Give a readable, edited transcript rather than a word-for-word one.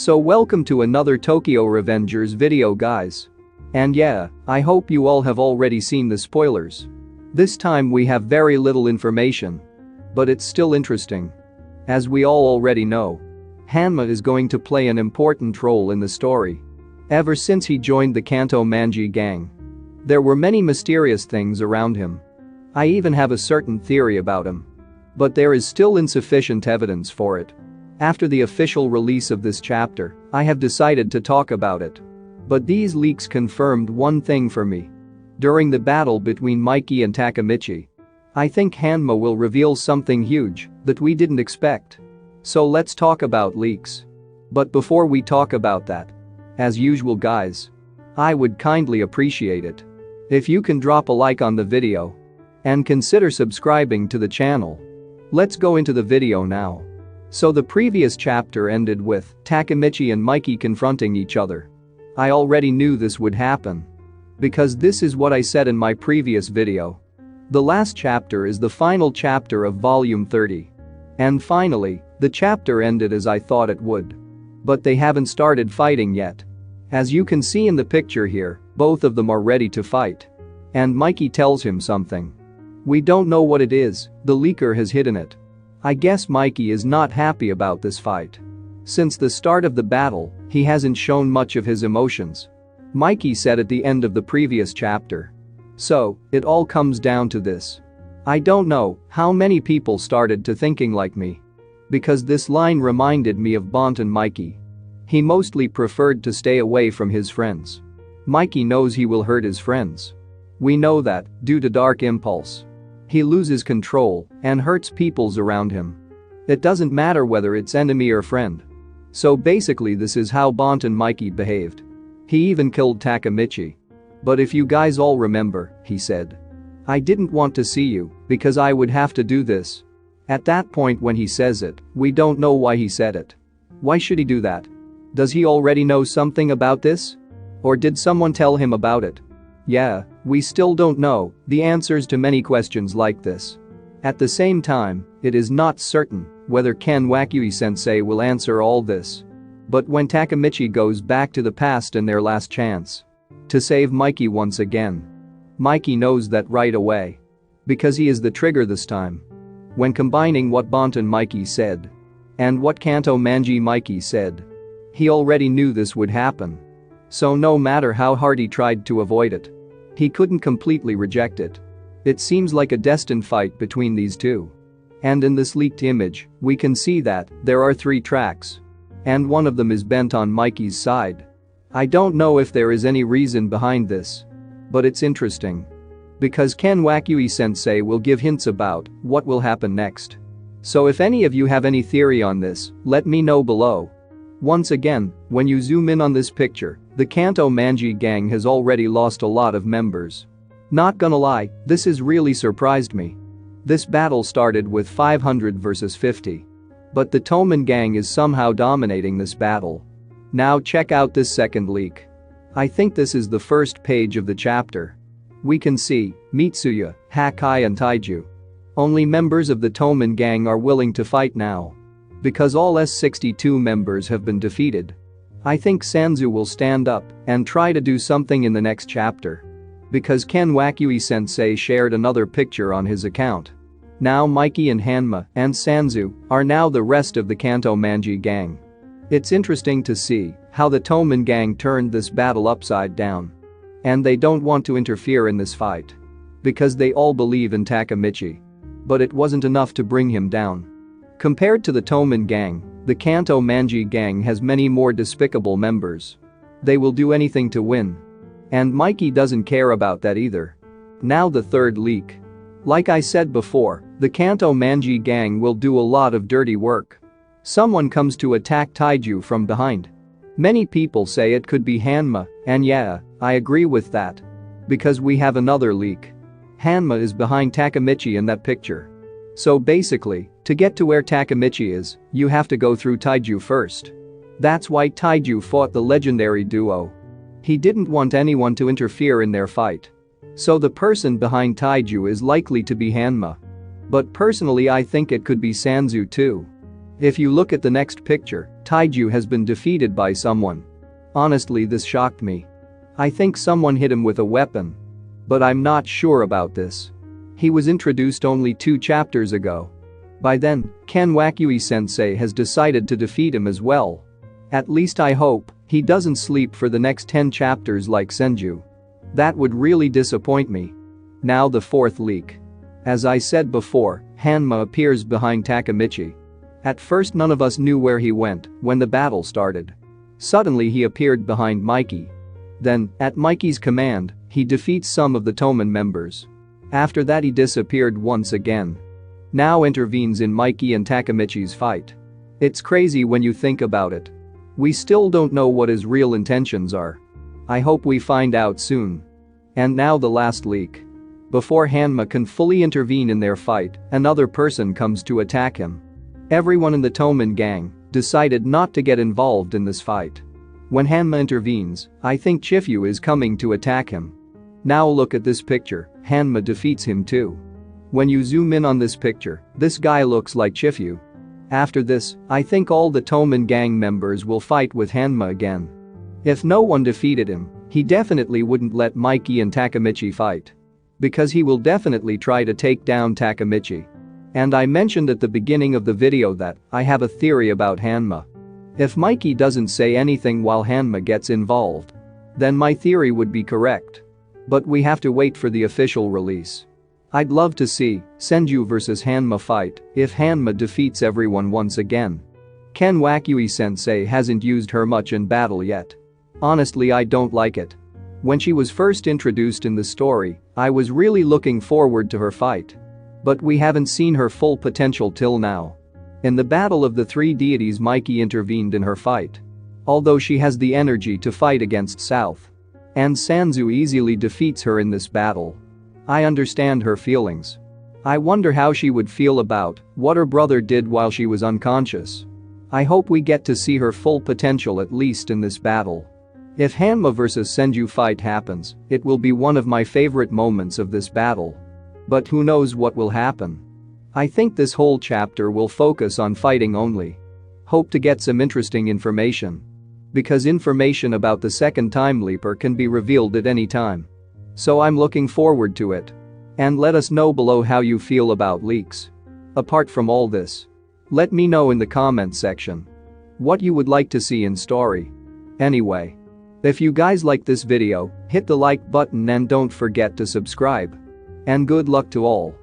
So welcome to another Tokyo Revengers video guys. And yeah, I hope you all have already seen the spoilers. This time we have very little information. But it's still interesting. As we all already know, Hanma is going to play an important role in the story. Ever since he joined the Kanto Manji gang, there were many mysterious things around him. I even have a certain theory about him. But there is still insufficient evidence for it. After the official release of this chapter, I have decided to talk about it. But these leaks confirmed one thing for me. During the battle between Mikey and Takemichi, I think Hanma will reveal something huge that we didn't expect. So let's talk about leaks. But before we talk about that, as usual guys, I would kindly appreciate it if you can drop a like on the video and consider subscribing to the channel. Let's go into the video now. So the previous chapter ended with Takemichi and Mikey confronting each other. I already knew this would happen. Because this is what I said in my previous video. The last chapter is the final chapter of volume 30. And finally, the chapter ended as I thought it would. But they haven't started fighting yet. As you can see in the picture here, both of them are ready to fight. And Mikey tells him something. We don't know what it is, the leaker has hidden it. I guess Mikey is not happy about this fight. Since the start of the battle, he hasn't shown much of his emotions. Mikey said at the end of the previous chapter. So, it all comes down to this. I don't know how many people started to thinking like me. Because this line reminded me of Bont and Mikey. He mostly preferred to stay away from his friends. Mikey knows he will hurt his friends. We know that, due to dark impulse. He loses control and hurts peoples around him. It doesn't matter whether it's enemy or friend. So basically this is how Bont and Mikey behaved. He even killed Takemichi. But if you guys all remember, he said, I didn't want to see you because I would have to do this. At that point when he says it, we don't know why he said it. Why should he do that? Does he already know something about this? Or did someone tell him about it? Yeah, we still don't know the answers to many questions like this. At the same time, it is not certain whether Ken Wakui-sensei will answer all this. But when Takemichi goes back to the past and their last chance to save Mikey once again, Mikey knows that right away. Because he is the trigger this time. When combining what Bont and Mikey said and what Kanto Manji Mikey said, he already knew this would happen. So no matter how hard he tried to avoid it, he couldn't completely reject it. It seems like a destined fight between these two. And in this leaked image, we can see that there are 3 tracks. And one of them is bent on Mikey's side. I don't know if there is any reason behind this. But it's interesting. Because Ken Wakui-sensei will give hints about what will happen next. So if any of you have any theory on this, let me know below. Once again, when you zoom in on this picture, the Kanto Manji gang has already lost a lot of members. Not gonna lie, this has really surprised me. This battle started with 500 versus 50. But the Toman gang is somehow dominating this battle. Now check out this second leak. I think this is the first page of the chapter. We can see Mitsuya, Hakai and Taiju. Only members of the Toman gang are willing to fight now. Because all S62 members have been defeated. I think Sanzu will stand up and try to do something in the next chapter. Because Ken Wakui-sensei shared another picture on his account. Now Mikey and Hanma and Sanzu are now the rest of the Kanto Manji gang. It's interesting to see how the Toman gang turned this battle upside down. And they don't want to interfere in this fight. Because they all believe in Takemichi. But it wasn't enough to bring him down. Compared to the Toman gang, the Kanto Manji gang has many more despicable members. They will do anything to win. And Mikey doesn't care about that either. Now the third leak. Like I said before, the Kanto Manji gang will do a lot of dirty work. Someone comes to attack Taiju from behind. Many people say it could be Hanma, and yeah, I agree with that. Because we have another leak. Hanma is behind Takemichi in that picture. So basically, to get to where Takemichi is, you have to go through Taiju first. That's why Taiju fought the legendary duo. He didn't want anyone to interfere in their fight. So the person behind Taiju is likely to be Hanma. But personally I think it could be Sanzu too. If you look at the next picture, TAIJU has been defeated by someone. Honestly, this shocked me. I think someone hit him with a weapon. But I'm not sure about this. He was introduced only 2 chapters ago. By then, Kanwakui-sensei has decided to defeat him as well. At least I hope he doesn't sleep for the next 10 chapters like Senju. That would really disappoint me. Now the 4th leak. As I said before, Hanma appears behind Takemichi. At first none of us knew where he went when the battle started. Suddenly he appeared behind Mikey. Then, at Mikey's command, he defeats some of the Toman members. After that he disappeared once again. Now intervenes in Mikey and Takemichi's fight. It's crazy when you think about it. We still don't know what his real intentions are. I hope we find out soon. And now the last leak. Before Hanma can fully intervene in their fight, another person comes to attack him. Everyone in the Toman gang decided not to get involved in this fight. When Hanma intervenes, I think Chifu is coming to attack him. Now look at this picture, Hanma defeats him too. When you zoom in on this picture, this guy looks like Chifu. After this, I think all the Toman gang members will fight with Hanma again. If no one defeated him, he definitely wouldn't let Mikey and Takemichi fight. Because he will definitely try to take down Takemichi. And I mentioned at the beginning of the video that I have a theory about Hanma. If Mikey doesn't say anything while Hanma gets involved, then my theory would be correct. But we have to wait for the official release. I'd love to see Senju vs Hanma fight if Hanma defeats everyone once again. Kanwakui-sensei hasn't used her much in battle yet. Honestly, I don't like it. When she was first introduced in the story, I was really looking forward to her fight. But we haven't seen her full potential till now. In the battle of the 3 deities, Mikey intervened in her fight. Although she has the energy to fight against South. And Sanzu easily defeats her in this battle. I understand her feelings. I wonder how she would feel about what her brother did while she was unconscious. I hope we get to see her full potential at least in this battle. If Hanma vs Senju fight happens, it will be one of my favorite moments of this battle. But who knows what will happen. I think this whole chapter will focus on fighting only. Hope to get some interesting information. Because information about the second time leaper can be revealed at any time. So I'm looking forward to it. And let us know below how you feel about leaks. Apart from all this, let me know in the comments section what you would like to see in story. Anyway, if you guys like this video, hit the like button and don't forget to subscribe. And good luck to all.